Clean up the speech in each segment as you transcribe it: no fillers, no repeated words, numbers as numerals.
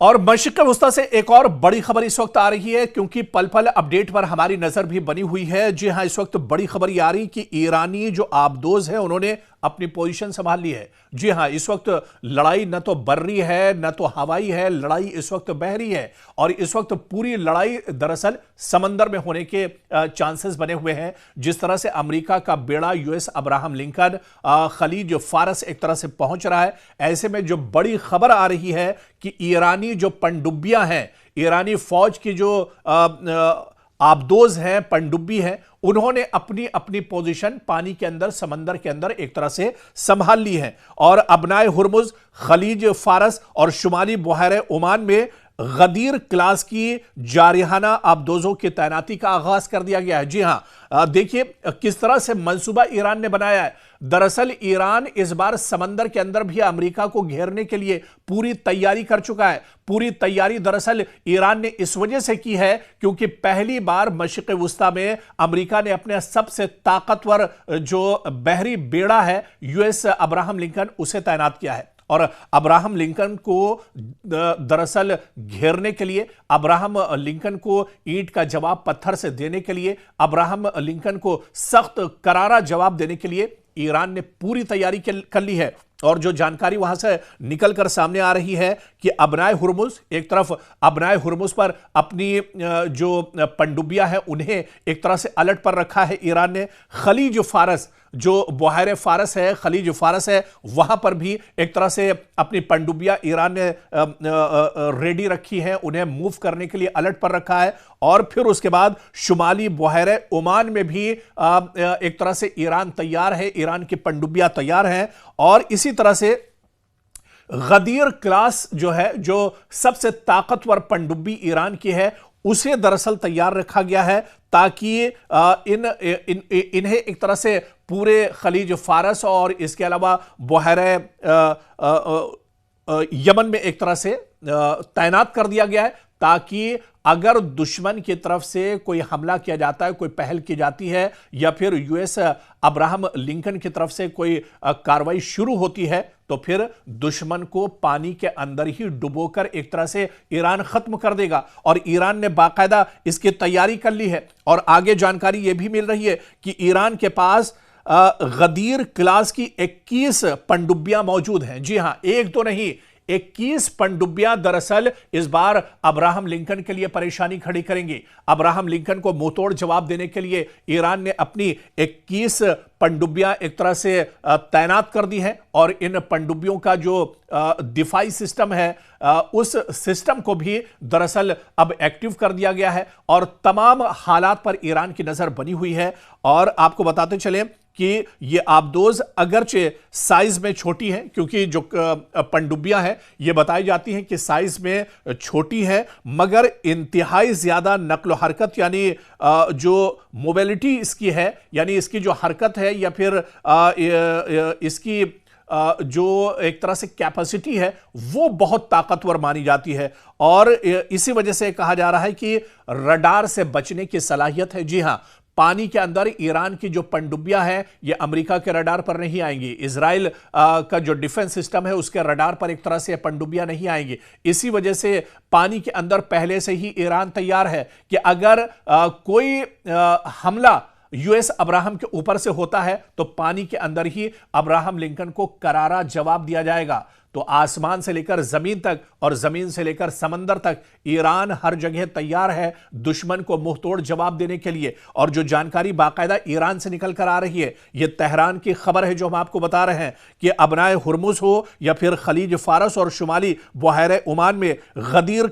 और मशरिक़ वस्ता से एक और बड़ी खबर इस वक्त आ रही है, क्योंकि पल पल अपडेट पर हमारी नजर भी बनी हुई है। जी हां, इस वक्त बड़ी खबर ये आ रही कि ईरानी जो आबदोज है उन्होंने अपनी पोजीशन संभाल ली है। जी हां, इस वक्त लड़ाई न तो बर्री है न तो हवाई है, लड़ाई इस वक्त बहरी है। और इस वक्त पूरी लड़ाई दरअसल समंदर में होने के चांसेस बने हुए हैं। जिस तरह से अमेरिका का बेड़ा यूएस अब्राहम लिंकन खलीज फारस एक तरह से पहुंच रहा है, ऐसे में जो बड़ी खबर आ रही है कि ईरानी जो पनडुब्बियां हैं, ईरानी फौज की जो आबदोज हैं, पनडुब्बी हैं, उन्होंने अपनी अपनी पोजीशन पानी के अंदर, समंदर के अंदर एक तरह से संभाल ली है। और अबनाए हुर्मुज, खलीज फारस और शुमाली बहर ओमान में गदीर क्लास की जारिहाना आबदोजों की तैनाती का आगाज कर दिया गया है। जी हां, देखिए किस तरह से मंसूबा ईरान ने बनाया है। दरअसल ईरान इस बार समंदर के अंदर भी अमेरिका को घेरने के लिए पूरी तैयारी कर चुका है। पूरी तैयारी दरअसल ईरान ने इस वजह से की है क्योंकि पहली बार मशरिक़ वस्ता में अमेरिका ने अपने सबसे ताकतवर जो बहरी बेड़ा है यूएस अब्राहम लिंकन, उसे तैनात किया है। और अब्राहम लिंकन को दरअसल घेरने के लिए, अब्राहम लिंकन को ईंट का जवाब पत्थर से देने के लिए, अब्राहम लिंकन को सख्त करारा जवाब देने के लिए ईरान ने पूरी तैयारी कर ली है। और जो जानकारी वहां से निकलकर सामने आ रही है कि अबनाए हुर्मुज, एक तरफ अबनाए हुर्मुज पर अपनी जो पनडुब्बियां हैं उन्हें एक तरह से अलर्ट पर रखा है ईरान ने। खलीज फारस, जो बहर फारस है, खलीज फारस है, वहां पर भी एक तरह से अपनी पनडुब्बियां ईरान ने रेडी रखी हैं, उन्हें मूव करने के लिए अलर्ट पर रखा है। और फिर उसके बाद शुमाली बहर ओमान में भी एक तरह से ईरान तैयार है, ईरान की पनडुब्बियां तैयार हैं। और इसी तरह से गदीर क्लास जो है, जो सबसे ताकतवर पनडुब्बी ईरान की है, उसे दरअसल तैयार रखा गया है ताकि इन्हें एक तरह से पूरे खलीज फारस और इसके अलावा बहर यमन में एक तरह से तैनात कर दिया गया है, ताकि अगर दुश्मन की तरफ से कोई हमला किया जाता है, कोई पहल की जाती है, या फिर यूएस अब्राहम लिंकन की तरफ से कोई कार्रवाई शुरू होती है, तो फिर दुश्मन को पानी के अंदर ही डुबोकर एक तरह से ईरान खत्म कर देगा। और ईरान ने बाकायदा इसकी तैयारी कर ली है। और आगे जानकारी यह भी मिल रही है कि ईरान के पास गदीर क्लास की 21 पनडुब्बियां मौजूद हैं। जी हां, एक तो नहीं, 21 पनडुब्बियां दरअसल इस बार अब्राहम लिंकन के लिए परेशानी खड़ी करेंगी। अब्राहम लिंकन को मुंहतोड़ जवाब देने के लिए ईरान ने अपनी 21 पनडुब्बियां एक तरह से तैनात कर दी हैं। और इन पनडुब्बियों का जो दिफाई सिस्टम है, उस सिस्टम को भी दरअसल अब एक्टिव कर दिया गया है। और तमाम हालात पर ईरान की नजर बनी हुई है। और आपको बताते चलें कि ये आबदोज अगरचे साइज में छोटी हैं, क्योंकि जो पनडुब्बियां हैं ये बताई जाती हैं कि साइज में छोटी है, मगर इंतहाई ज्यादा नक्ल हरकत, यानी जो मोबिलिटी इसकी है, यानी इसकी जो हरकत है, या फिर इसकी जो एक तरह से कैपेसिटी है, वो बहुत ताकतवर मानी जाती है। और इसी वजह से कहा जा रहा है कि रडार से बचने की सलाहियत है। जी हां, पानी के अंदर ईरान की जो पनडुब्बियां हैं ये अमेरिका के रडार पर नहीं आएंगी। इजराइल का जो डिफेंस सिस्टम है उसके रडार पर एक तरह से पनडुब्बियां नहीं आएंगी। इसी वजह से पानी के अंदर पहले से ही ईरान तैयार है कि अगर कोई हमला यूएस अब्राहम के ऊपर से होता है तो पानी के अंदर ही अब्राहम लिंकन को करारा जवाब दिया जाएगा। तो आसमान से लेकर जमीन तक और जमीन से लेकर समंदर तक ईरान हर जगह तैयार है दुश्मन को मुंहतोड़ जवाब देने के लिए। और जो जानकारी बाकायदा ईरान से निकल कर आ रही है, यह तेहरान की खबर है जो हम आपको बता रहे हैं कि अबनाए हुर्मुज हो या फिर खलीज फारस और शुमाली बहर ओमान में गदीर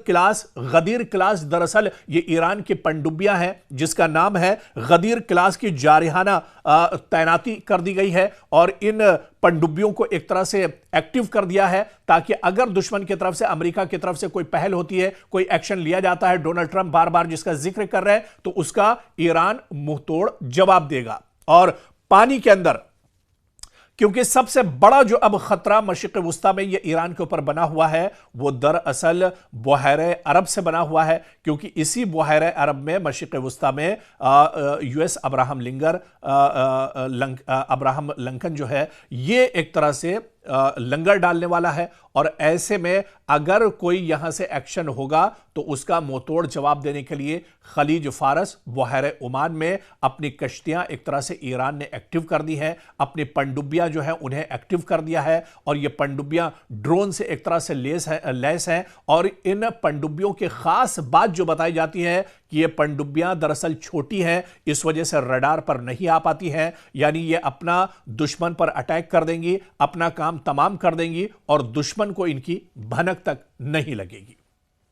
क्लास दरअसल ये ईरान की पनडुब्बियां हैं, जिसका नाम है गदीर क्लास की जारिहाना तैनाती कर दी गई है। और इन पनडुब्बियों को एक तरह से एक्टिव कर दिया है ताकि अगर दुश्मन की तरफ से, अमेरिका की तरफ से कोई पहल होती है, कोई एक्शन लिया जाता है, डोनाल्ड ट्रंप बार बार जिसका जिक्र कर रहे हैं, तो उसका ईरान मुंहतोड़ जवाब देगा। और पानी के अंदर, क्योंकि सबसे बड़ा जो अब खतरा मशरिक़ वस्ता में ये ईरान के ऊपर बना हुआ है वो दरअसल बहर अरब से बना हुआ है, क्योंकि इसी बहर अरब में मशरिक़ वस्ता में यूएस अब्राहम लिंकन जो है ये एक तरह से लंगर डालने वाला है। और ऐसे में अगर कोई यहां से एक्शन होगा तो उसका मुंहतोड़ जवाब देने के लिए खलीज फारस, बहर ओमान में अपनी कश्तियां एक तरह से ईरान ने एक्टिव कर दी हैं, अपनी पनडुब्बियां जो है उन्हें एक्टिव कर दिया है। और ये पनडुब्बियां ड्रोन से एक तरह से लैस हैं। और इन पनडुब्बियों की खास बात जो बताई जाती है कि ये पनडुब्बियां दरअसल छोटी हैं, इस वजह से रडार पर नहीं आ पाती हैं। यानी ये अपना दुश्मन पर अटैक कर देंगी, अपना काम तमाम कर देंगी और दुश्मन को इनकी भनक तक नहीं लगेगी।